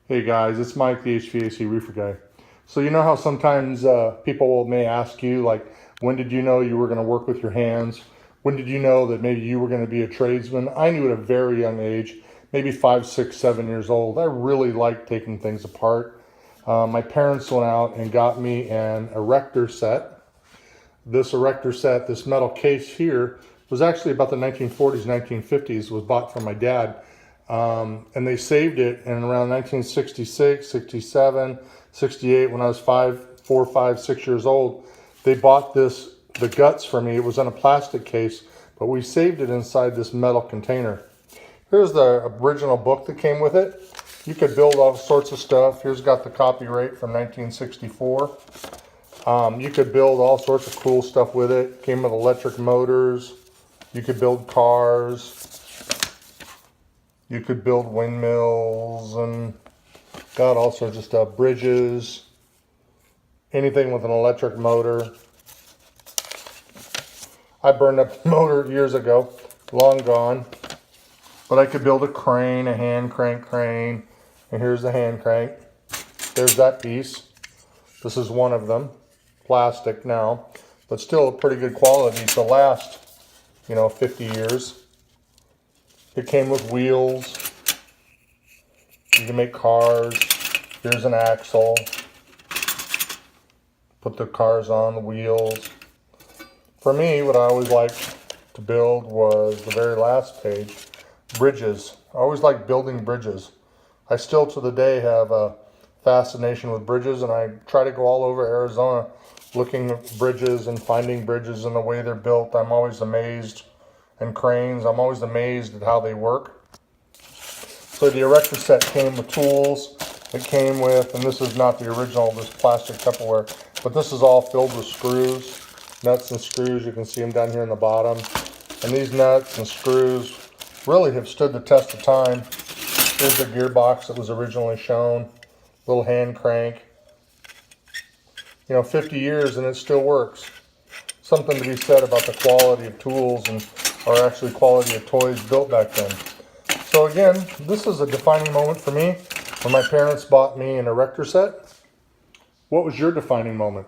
Hey guys, it's Mike, the HVAC roofer guy. So you know how sometimes people may ask you, like, when did you know you were going to work with your hands? When did you know that maybe you were going to be a tradesman? I knew at a very young age, maybe 5, 6, 7 years old. I really liked taking things apart. My parents went out and got me an Erector Set. This Erector Set, this metal case here, was actually about the 1940s, 1950s, was bought from my dad. And they saved it in around 1966, 67, 68, when I was 4, 5, 6 years old. They bought the guts for me. It was in a plastic case, but we saved it inside this metal container. Here's the original book that came with it. You could build all sorts of stuff. Here's got the copyright from 1964. You could build all sorts of cool stuff with it. Came with electric motors. You could build cars. You could build windmills and got all sorts of stuff. Bridges. Anything with an electric motor. I burned up the motor years ago. Long gone. But I could build a crane, a hand crank crane. And here's the hand crank. There's that piece. This is one of them. Plastic now. But still a pretty good quality to last, 50 years. It came with wheels. You can make cars. Here's an axle. Put the cars on the wheels. For me, what I always liked to build was the very last page, bridges. I always liked building bridges. I still to the day have a fascination with bridges, and I try to go all over Arizona looking at bridges and finding bridges and the way they're built. I'm always amazed. And cranes, I'm always amazed at how they work. So the Erector Set came with tools. It came with, and this is not the original, this plastic Tupperware, but this is all filled with screws, nuts and screws. You can see them down here in the bottom. And these nuts and screws really have stood the test of time. Here's the gearbox that was originally shown. Little hand crank. 50 years and it still works. Something to be said about the quality of tools or actually quality of toys built back then. So again, this is a defining moment for me when my parents bought me an Erector Set. What was your defining moment?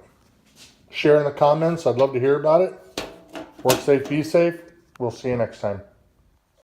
Share in the comments. I'd love to hear about it. Work safe, be safe. We'll see you next time.